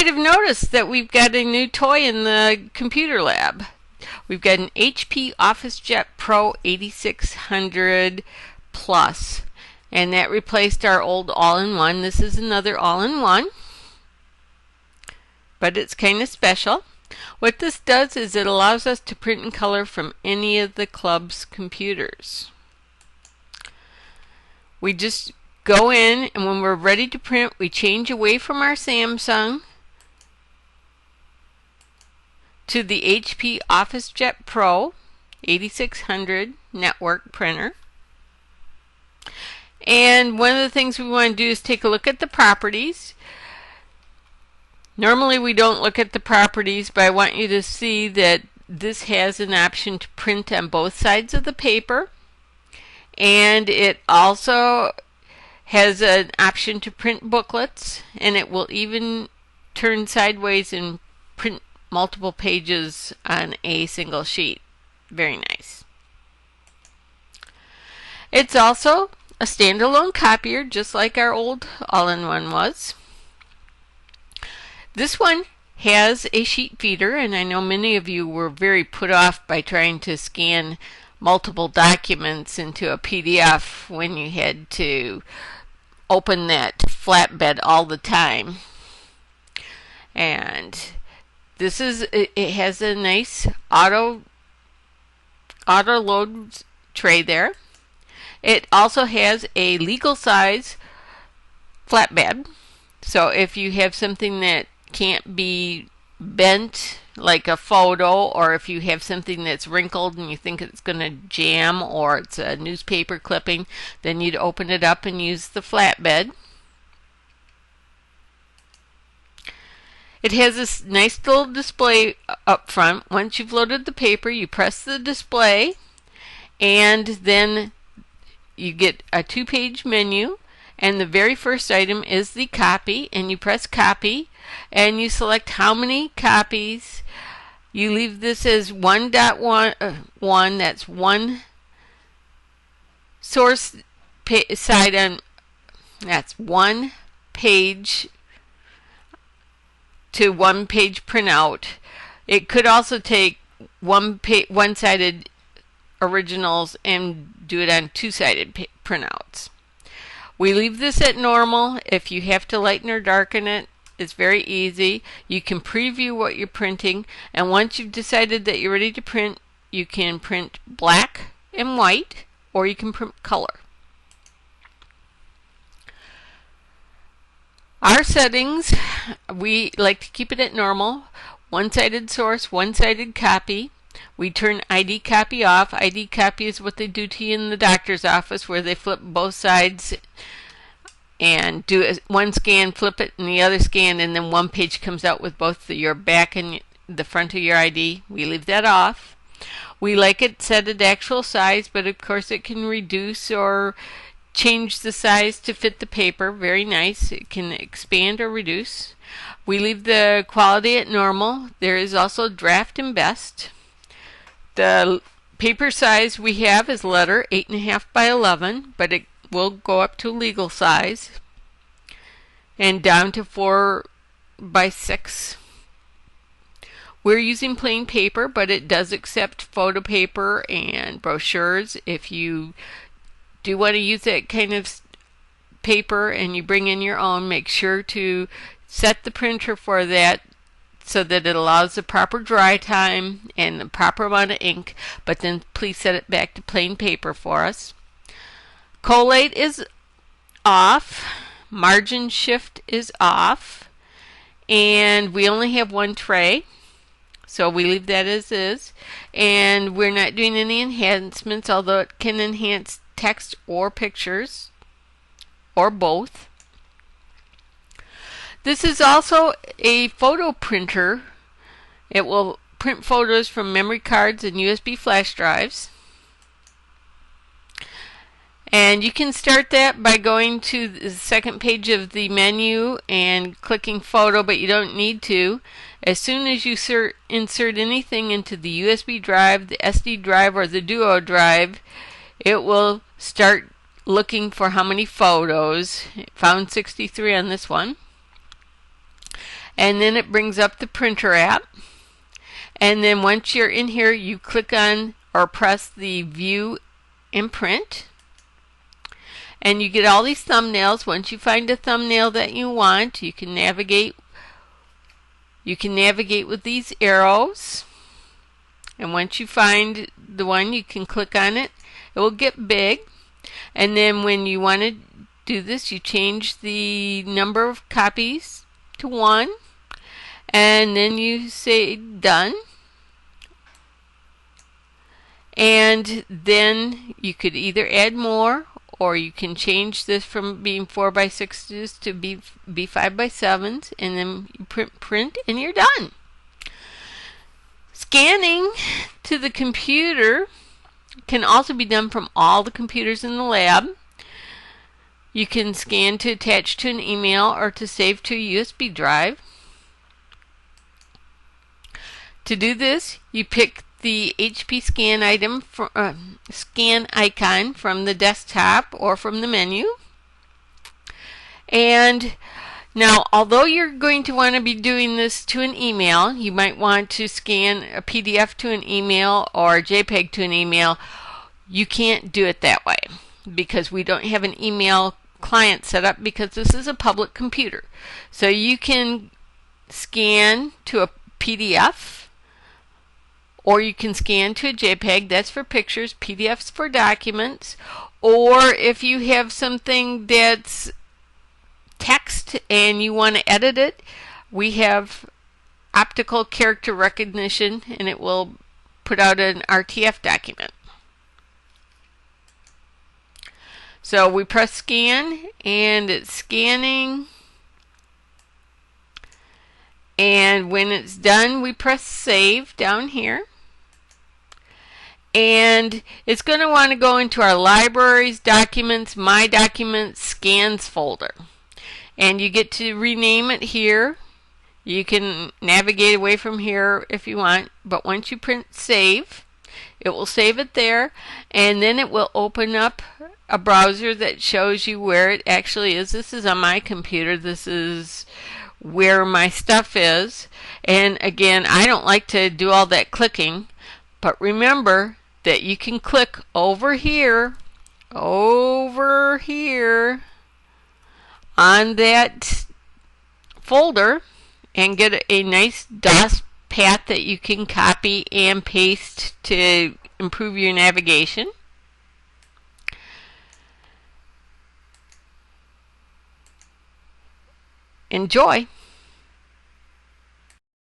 might have noticed that we've got a new toy in the computer lab. We've got an HP OfficeJet Pro 8600 Plus, and that replaced our old all-in-one. This is another all-in-one, but it's kind of special. What this does is it allows us to print in color from any of the club's computers. We just go in, and when we're ready to print, we change away from our Samsung to the HP OfficeJet Pro 8600 network printer. And one of the things we want to do is take a look at the properties. Normally we don't look at the properties, but I want you to see that this has an option to print on both sides of the paper, and it also has an option to print booklets, and it will even turn sideways and print multiple pages on a single sheet. Very nice. It's also a standalone copier, just like our old all-in-one was. This one has a sheet feeder, and I know many of you were very put off by trying to scan multiple documents into a PDF when you had to open that flatbed all the time. And this is, it has a nice auto load tray there. It also has a legal size flatbed, so if you have something that can't be bent like a photo, or if you have something that's wrinkled and you think it's going to jam, or it's a newspaper clipping, then you'd open it up and use the flatbed. It has this nice little display up front. Once you've loaded the paper, you press the display, and then you get a two-page menu, and the very first item is the copy, and you press copy, and you select how many copies. You leave this as 1.1, that's one source side on, that's one page to one page printout. It could also take one-sided originals and do it on two-sided printouts. We leave this at normal. If you have to lighten or darken it, it's very easy. You can preview what you're printing, and once you've decided that you're ready to print, you can print black and white, or you can print color. Our settings, we like to keep it at normal. One-sided source, one-sided copy. We turn ID copy off. ID copy is what they do to you in the doctor's office, where they flip both sides and do one scan, flip it, and the other scan, and then one page comes out with both your back and the front of your ID. We leave that off. We like it set at actual size, but of course it can reduce or change the size to fit the paper. Very nice. It can expand or reduce. We leave the quality at normal. There is also draft and best. The paper size we have is letter 8.5 by 11, but it will go up to legal size and down to 4 by 6. We're using plain paper, but it does accept photo paper and brochures. If you do want to use that kind of paper and you bring in your own, make sure to set the printer for that, so that it allows the proper dry time and the proper amount of ink, but then please set it back to plain paper for us. Collate is off, margin shift is off, and we only have one tray, so we leave that as is, and we're not doing any enhancements, although it can enhance text or pictures, or both. This is also a photo printer. It will print photos from memory cards and USB flash drives. And you can start that by going to the second page of the menu and clicking photo, but you don't need to. As soon as you insert anything into the USB drive, the SD drive, or the Duo drive, it will start looking for how many photos. It found 63 on this one. and then it brings up the printer app. And then once you're in here, you click on or press the view and print. And you get all these thumbnails. Once you find a thumbnail that you want, you can navigate. You can navigate with these arrows. And once you find the one, you can click on it. It will get big. And then when you want to do this, you change the number of copies to 1. And then you say done. And then you could either add more, or you can change this from being 4x6s to be 5x7s, and then you print and you're done. Scanning to the computer can also be done from all the computers in the lab. You can scan to attach to an email or to save to a USB drive. To do this, you pick the HP scan item scan icon from the desktop or from the menu. And now, although you're going to want to be doing this to an email, you might want to scan a PDF to an email or a JPEG to an email. You can't do it that way because we don't have an email client set up because this is a public computer. So you can scan to a PDF, or you can scan to a JPEG. That's for pictures. PDFs for documents. Or if you have something that's text and you want to edit it, we have optical character recognition, and it will put out an RTF document. So we press scan, and it's scanning. And when it's done, we press save down here. And it's going to want to go into our libraries, documents, my documents, scans folder. And you get to rename it here. You can navigate away from here if you want, but once you print save, it will save it there, and then it will open up a browser that shows you where it actually is. This is on my computer. This is where my stuff is. And again, I don't like to do all that clicking, but remember that you can click over here on that folder and get a nice DOS path that you can copy and paste to improve your navigation. Enjoy!